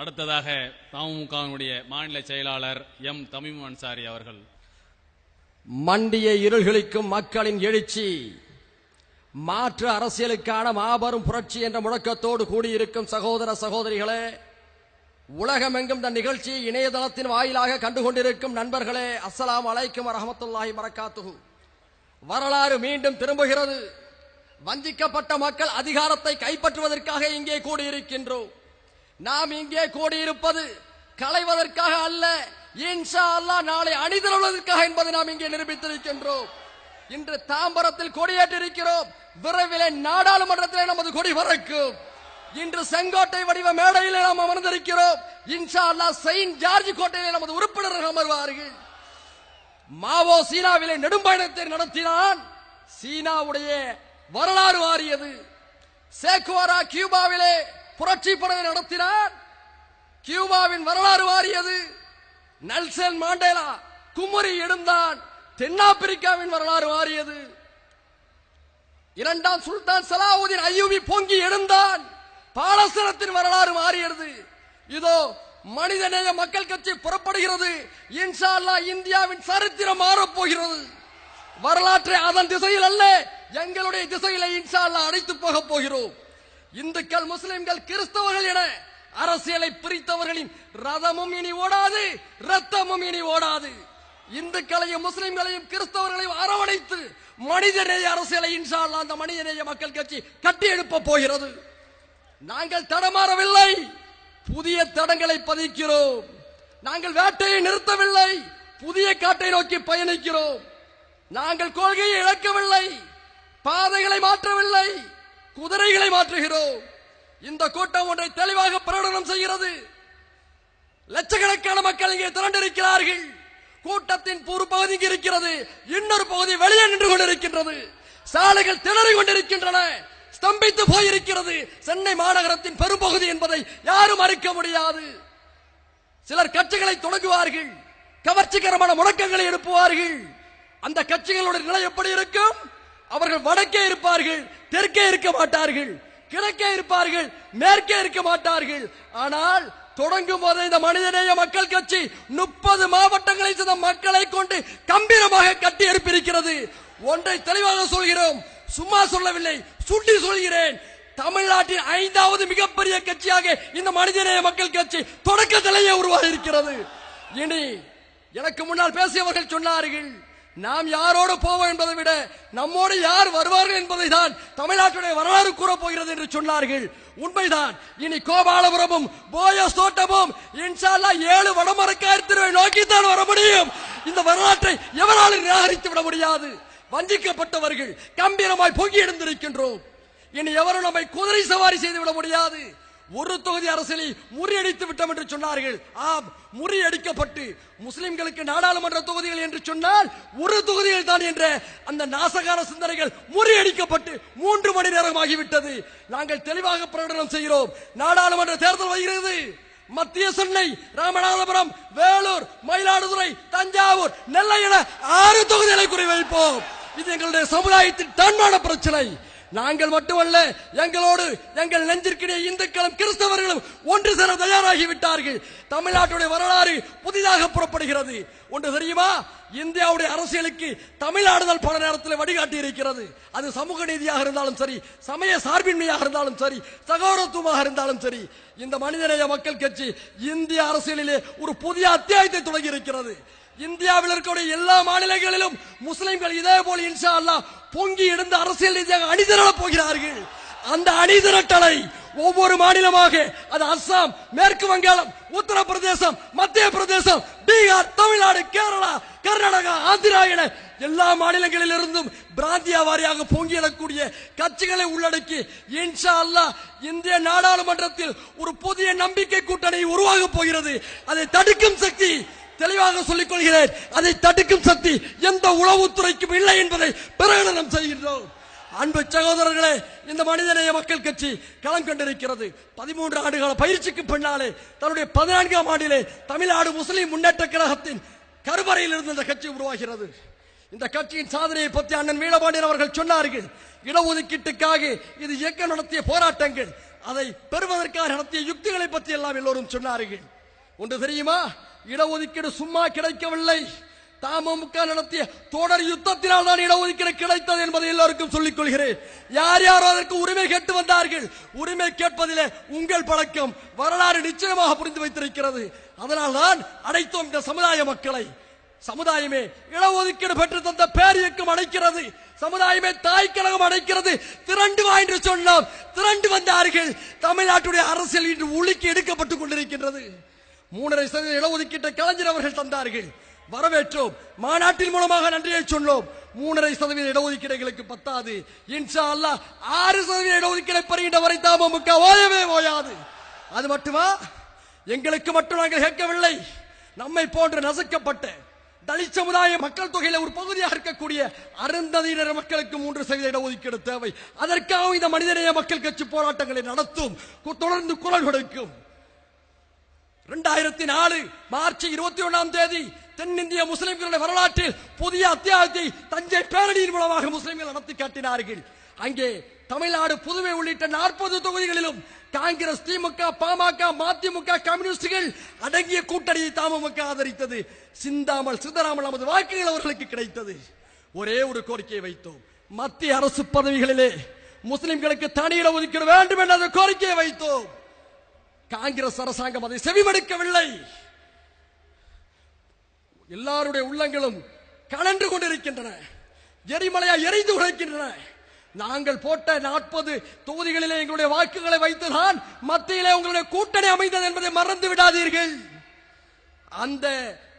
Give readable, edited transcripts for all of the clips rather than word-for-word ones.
அடுத்ததாக தமுமுகவினுடைய மாநில செயலாளர் எம் தமீம் அன்சாரி அவர்கள். மண்டிய இருள்களுக்கும் மக்களின் எழுச்சி, மாற்று அரசியலுக்கான மாபெரும் புரட்சி என்ற முழக்கத்தோடு கூடியிருக்கும் சகோதர சகோதரிகளே, உலகமெங்கும் இந்த நிகழ்ச்சியை இணையதளத்தின் வாயிலாக கண்டுகொண்டிருக்கும் நண்பர்களே, அஸ்ஸலாமு அலைக்கும் வரஹ்மத்துல்லாஹி வரகாத்துஹு. வரலாறு மீண்டும் திரும்புகிறது. வஞ்சிக்கப்பட்ட மக்கள் அதிகாரத்தை கைப்பற்றுவதற்காக இங்கே கூடியிருக்கின்றோம். நாம் இங்கே கூடியிருப்பது களைவதற்காக அல்ல, இன்ஷா அல்லாஹ் நாளை அணிதிரள்வதற்காக என்பதை நாம் இங்கே நிரூபித்திருக்கின்றோம். இன்று தாம்பரத்தில் கொடியேற்றிருக்கிறோம். விரைவில் நாடாளுமன்றத்தில் நமது கொடி பறக்கும். இன்று செங்கோட்டை வடிவ மேடையில் நாம் அமர்ந்திருக்கிறோம். இன்ஷா அல்லாஹ் செயின்ட் ஜார்ஜ் கோட்டையில் நமது உறுப்பினர்கள் அமர்வார்கள். மாவோ சீனாவிலே நெடும்பயணத்தை நடத்தினான். சீனாவுடைய வரலாறு மாறியது. சேக்குவாரா கியூபாவிலே புரட்சி படையை நடத்தினார். கியூபாவின் வரலாறு மாறியது. நெல்சன் மாண்டேலா குமரி எழுந்தான். தென்னாப்பிரிக்காவின் வரலாறு மாறியது. இரண்டாம் சுல்தான் சலாவுதீன் அய்யூபி பொங்கி எழுந்தான். பாலஸ்தீனத்தின் வரலாறு மாறியது. இதோ மனிதநேய மக்கள் கட்சி புறப்படுகிறது. இன்ஷா அல்லாஹ் இந்தியாவின் சரித்திரம் மாறப்போகிறது. வரலாற்றை அதன் திசையில் அல்ல, எங்களுடைய திசையில இன்ஷா அல்லாஹ் அழைத்து போக போகிறோம். இந்துக்கள், முஸ்லிம்கள், கிறிஸ்தவர்கள் என அரசியலை பிரித்தவர்களின் ரதமும் இனி ஓடாது, ரத்தமும் இனி ஓடாது. இந்துக்களையும் முஸ்லிம்களையும் கிறிஸ்தவர்களையும் அரவணைத்து மனிதநேய அரசியலை இன்ஷா அல்லாஹ் அந்த மனிதநேய மக்கள் கட்சி கட்டி எழுப்ப போகிறது. நாங்கள் தடமாறவில்லை, புதிய தடங்களை பதிக்கிறோம். நாங்கள் வேட்டையை நிறுத்தவில்லை, புதிய காட்டை நோக்கி பயணிக்கிறோம். நாங்கள் கொள்கையை இழக்கவில்லை, பாதைகளை மாற்றவில்லை, குதிரைகளை மாற்றுகிறோம். இந்த கூட்டம் ஒன்றை தெளிவாக பிரகடனம் செய்கிறது. லட்சக்கணக்கான மக்கள் இங்கே திரண்டிருக்கிறார்கள். கூட்டத்தின் ஒரு பகுதி இங்கே இருக்கிறது, இன்னொரு பகுதி வெளியே நின்று கொண்டிருக்கின்றது. சாலைகள் திணறி கொண்டிருக்கின்றன, ஸ்தம்பித்து போயிருக்கிறது. சென்னை மாநகரத்தின் பெரும்பகுதி என்பதை யாரும் மறுக்க முடியாது. சிலர் கட்சிகளை தொடங்குவார்கள், கவர்ச்சிகரமான முழக்கங்களை எழுப்புவார்கள். அந்த கட்சிகளுடைய நிலை எப்படி இருக்கும்? அவர்கள் வடக்கே இருப்பார்கள், தெற்கே இருக்க மாட்டார்கள், கிழக்கே இருப்பார்கள், மேற்கே இருக்க மாட்டார்கள். ஆனால் தொடங்கும் போது இந்த மனிதநேய மக்கள் கட்சி 30 மாவட்டங்களை சேர்ந்த மக்களை கொண்டு கம்பீரமாக கட்டி எழுப்பியிருக்கிறது. ஒன்றை தெளிவாக சொல்கிறோம், சும்மா சொல்லவில்லை, சுட்டி சொல்கிறேன். தமிழ்நாட்டின் 5வது மிகப்பெரிய கட்சியாக இந்த மனிதநேய மக்கள் கட்சி தொடக்கத்திலேயே உருவாகி இருக்கிறது. இனி எனக்கு முன்னால் பேசியவர்கள் சொன்னார்கள், நாம் யாரோடு போவோம் என்பதை விட நம்மோடு யார் வருவார்கள் என்பதை தான் தமிழ்நாட்டுடைய வரலாறு கூறப் போகிறது என்று சொன்னார்கள். உண்மைதான். இனி கோபாலபுரமும் போயஸ் தோட்டமும் இன்ஷா அல்லாஹ் 7 வடமரக்கார் திருவை நோக்கித்தான் வர முடியும். இந்த வரலாற்றை எவராலும் நிராகரித்து விட முடியாது. வஞ்சிக்கப்பட்டவர்கள் கம்பீரமாய் பொங்கி எழுந்திருக்கின்றோம். இனி எவரும் நம்மை குதிரை சவாரி செய்து விட முடியாது. ஒரு தொகுதி அரசியலை முறியடித்து விட்டோம் என்று சொன்னார்கள். ஆம், முறியடிக்கப்பட்டு முஸ்லிம்களுக்கு நாடாளுமன்ற தொகுதிகள் என்று சொன்னால் ஒரு தொகுதிகள் தான் என்ற அந்த நாசகார சிந்தனைகள் முறியடிக்கப்பட்டு 3 மணி நேரம் ஆகிவிட்டது. நாங்கள் தெளிவாக பிரகடனம் செய்கிறோம். நாடாளுமன்ற தேர்தல் வருகிறது. மத்திய சென்னை, ராமநாதபுரம், வேலூர், மயிலாடுதுறை, தஞ்சாவூர், நெல்லை என 6 தொகுதிகளை குறிவைப்போம். இது எங்களுடைய சமுதாயத்தின் தன்மான பிரச்சனை. நாங்கள் மட்டுமல்ல, எங்களோடு எங்கள் நெஞ்சிற்கிடையே இந்துக்களும் கிறிஸ்தவர்களும் ஒன்று சேர தயாராகிவிட்டார்கள். தமிழ்நாட்டுடைய வரலாறு புதிதாக புறப்படுகிறது. ஒன்று தெரியுமா? இந்தியாவுடைய அரசியலுக்கு தமிழ்நாடுதான் பல நேரத்தில் வழிகாட்டி இருக்கிறது. அது சமூக நீதியாக இருந்தாலும் சரி, சமய சார்பின்மையாக இருந்தாலும் சரி, சகோதரத்துவமாக இருந்தாலும் சரி. இந்த மனிதநேய மக்கள் கட்சி இந்திய அரசியலிலே ஒரு புதிய அத்தியாயத்தை தொடங்கி இருக்கிறது. இந்தியாவில் இருக்கக்கூடிய எல்லா மாநிலங்களிலும் முஸ்லிம்கள் இதே போல் இன்ஷா அல்லாஹ் பொங்கி எழுந்த அரசியல் ரீதியாக அணிதிரளப் போகிறார்கள். அந்த அணிதிரட்டலை ஒவ்வொரு மாநிலமாக, அது அஸ்ஸாம், மேற்கு வங்காளம், உத்தரப்பிரதேசம், மத்திய பிரதேசம், பீகார், தமிழ்நாடு, கேரளா, கர்நாடகா, ஆந்திரா என எல்லா மாநிலங்களிலிருந்தும் பிராந்திய வாரியாக பொங்கி எழக்கூடிய கட்சிகளை உள்ளடக்கி இன்ஷா அல்லாஹ் இந்திய நாடாளுமன்றத்தில் ஒரு புதிய நம்பிக்கை கூட்டணி உருவாக போகிறது. அதை தடுக்கும் சக்தி, தெளிவாக சொல்லிக் கொள்கிறேன், அதை தடுக்கும் சக்தி எந்த உளவுத்துறைக்கும் இல்லை என்பதை பிரகடனம் செய்கின்றோம். அன்பு சகோதரர்களே, இந்த மனிதநேய மக்கள் கட்சி களம் கண்டிருக்கிறது. 13 ஆண்டுகால பயிற்சிக்கு பின்னாலே தன்னுடைய 14ஆம் ஆண்டிலே தமிழ்நாடு முஸ்லிம் முன்னேற்ற கழகத்தின் கருவறையில் இருந்து இந்த கட்சி உருவாகிறது. இந்த கட்சியின் சாதனையை பற்றி அண்ணன் வீரபாண்டியன் அவர்கள் சொன்னார்கள். இடஒதுக்கீட்டுக்காக இது இயக்கம் நடத்திய போராட்டங்கள், அதை பெறுவதற்காக நடத்திய யுக்திகளை பற்றி எல்லாம் எல்லோரும் சொன்னார்கள். ஒன்று தெரியுமா, இடஒதுக்கீடு சும்மா கிடைக்கவில்லை. தமுக நடத்திய தொடர் யுத்தத்தினால் தான் இடஒதுக்கீடு கிடைத்தது என்பதை எல்லோருக்கும் சொல்லிக் கொள்கிறேன். யார் யாரோ அதற்கு உரிமை கேட்டு வந்தார்கள். உரிமை கேட்பதிலே உங்கள் பழக்கம் வரலாறு நிச்சயமாக புரிந்து வைத்திருக்கிறது. அதனால் தான் அடைத்தோம் இந்த சமுதாய மக்களை. சமுதாயமே இடஒதுக்கீடு பெற்று தந்த பேரியக்கம் அடைக்கிறது. சமுதாயமே தாய் கழகம் அடைக்கிறது. திரண்டு வா என்று சொன்னோம், திரண்டு வந்தார்கள். தமிழ்நாட்டுடைய அரசியல் இன்று உலுக்கி எடுக்கப்பட்டுக் கொண்டிருக்கின்றது. 3.5% இடஒதுக்கீட்டை கலைஞர் அவர்கள் தந்தார்கள், வரவேற்றோம். மாநாட்டின் மூலமாக நன்றியை சொன்னோம். 3.5% இடஒதுக்கீடு எங்களுக்கு பத்தாது. இன்ஷா அல்லாஹ் 6% இடஒதுக்கீடை பெறுகின்ற வரை தமுக ஓயவே ஓயாது. அது மட்டுமா, எங்களுக்கு மட்டும் நாங்கள் கேட்கவில்லை. நம்மை போன்று நசுக்கப்பட்ட தலித் சமுதாய மக்கள் தொகையில ஒரு பகுதியாக இருக்கக்கூடிய அருந்ததியினர் மக்களுக்கு 3% இடஒதுக்கீடு தேவை. அதற்காக இந்த மனிதநேய மக்கள் கட்சி போராட்டங்களை நடத்தும், தொடர்ந்து குரல் கொடுக்கும். 2004 மார்ச் 21 தென்னிந்திய முஸ்லிம்களுடைய வரலாற்றில் புதிய அத்தியாயத்தை தஞ்சை பேரணியின் மூலமாக முஸ்லிம்கள் நடத்தி காட்டினார்கள். அங்கே தமிழ்நாடு, புதுவை உள்ளிட்ட 40 தொகுதிகளிலும் காங்கிரஸ், திமுக, பாமக, மதிமுக, கம்யூனிஸ்டுகள் அடங்கிய கூட்டணியை தமுக ஆதரித்தது. சிந்தாமல் நமது வாக்குகள் அவர்களுக்கு கிடைத்தது. ஒரே ஒரு கோரிக்கையை வைத்தோம், மத்திய அரசு பதவிகளிலே முஸ்லிம்களுக்கு தனி இடஒதுக்கீடு வேண்டும் என்ற கோரிக்கையை வைத்தோம். காங்கிரஸ் அரசாங்கம் அதை செவிமடுக்கவில்லை. எல்லாருடைய உள்ளங்களும் கலன்று கொண்டிருக்கின்றன, எரிமலையா எரிந்து உழைக்கின்றன. நாங்கள் போட்ட 40 தொகுதிகளிலே எங்களுடைய வாக்குகளை வைத்துதான் மத்தியிலே உங்களுடைய கூட்டணி அமைந்தது என்பதை மறந்து விடாதீர்கள். அந்த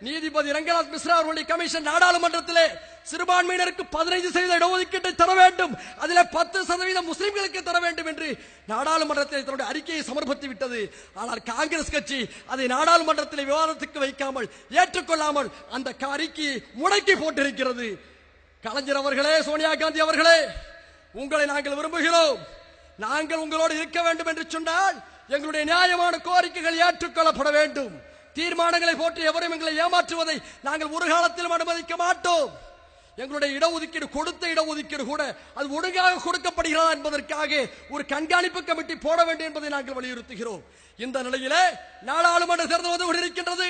நீதிபதி ரங்கநாத் மிஸ்ரா அவர்களுடைய கமிஷன் நாடாளுமன்றத்திலே சிறுபான்மையினருக்கு 15% இடஒதுக்கீட்டை தர வேண்டும், அதில் 10% முஸ்லிம்களுக்கு தர வேண்டும் என்று நாடாளுமன்றத்தில் தன்னுடைய அறிக்கையை சமர்ப்பித்து விட்டது. ஆனால் காங்கிரஸ் கட்சி அதை நாடாளுமன்றத்தில் விவாதத்துக்கு வைக்காமல், ஏற்றுக்கொள்ளாமல் அந்த அறிக்கையை முடக்கி போட்டிருக்கிறது. கலைஞர் அவர்களே, சோனியா காந்தி அவர்களே, உங்களை நாங்கள் விரும்புகிறோம். நாங்கள் உங்களோடு இருக்க வேண்டும் என்று சொன்னால் எங்களுடைய நியாயமான கோரிக்கைகள் ஏற்றுக்கொள்ளப்பட வேண்டும். தீர்மானங்களை போட்டு எவரும் எங்களை ஏமாற்றுவதை நாங்கள் ஒரு காலத்திலும் அனுமதிக்க மாட்டோம். எங்களுடைய இடஒதுக்கீடு, கொடுத்த இடஒதுக்கீடு கூட அது ஒழுங்காக கொடுக்கப்படுகிறதா என்பதற்காக ஒரு கண்காணிப்பு கமிட்டி போட வேண்டும் என்பதை நாங்கள் வலியுறுத்துகிறோம். இந்த நிலையிலே நாடாளுமன்ற தேர்தல் வந்து கொண்டிருக்கின்றது.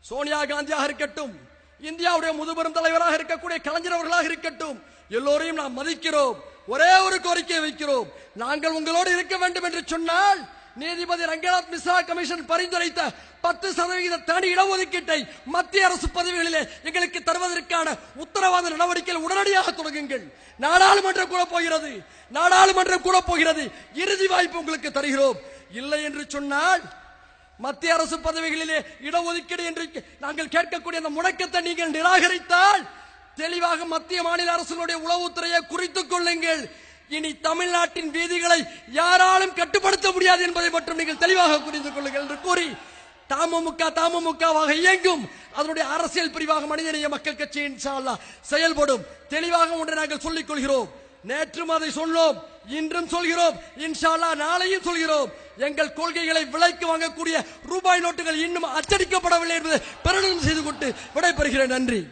சோனியா காந்தியாக இருக்கட்டும், இந்தியாவுடைய முதுபெரும் தலைவராக இருக்கக்கூடிய கலைஞர் அவர்களாக இருக்கட்டும், எல்லோரையும் நாம் மதிக்கிறோம். ஒரே ஒரு கோரிக்கை வைக்கிறோம், நாங்கள் உங்களோடு இருக்க வேண்டும் என்று சொன்னால் நீதிபதி ரங்கநாத் மிஸ்ரா கமிஷன் பரிந்துரைத்த 10% தனி இடஒதுக்கீட்டை மத்திய அரசு பதவிகளிலே எங்களுக்கு தருவதற்கான உத்தரவாத நடவடிக்கைகள் உடனடியாக தொடங்குங்கள். நாடாளுமன்றம் கூட போகிறது. இறுதி வாய்ப்பு உங்களுக்கு தருகிறோம். இல்லை என்று சொன்னால் மத்திய அரசு பதவிகளிலே இடஒதுக்கீடு என்று நாங்கள் கேட்கக்கூடிய அந்த முழக்கத்தை நீங்கள் நிராகரித்தால் தெளிவாக மத்திய மாநில அரசுகளுடைய உளவுத்துறையை குறித்துக் கொள்ளுங்கள். இனி தமிழ்நாட்டின் வீதிகளை யாராலும் கட்டுப்படுத்த முடியாது என்பதை மட்டும் நீங்கள் தெளிவாக புரிந்து கொள்ளுங்கள் என்று கூறி தமுகவாக இயங்கும் அதனுடைய அரசியல் பிரிவாக மனிதநேய மக்கள் கட்சி இன்ஷா அல்லாஹ் செயல்படும். தெளிவாக ஒன்றை நாங்கள் சொல்லிக் கொள்கிறோம். நேற்றும் அதை சொன்னோம், இன்றும் சொல்கிறோம், இன்ஷா அல்லாஹ் நாளையும் சொல்கிறோம். எங்கள் கொள்கைகளை விலைக்கு வாங்கக்கூடிய ரூபாய் நோட்டுகள் இன்னும் அச்சடிக்கப்படவில்லை என்பதை பிரகடனம் செய்து கொண்டு விடைபெறுகிறேன். நன்றி.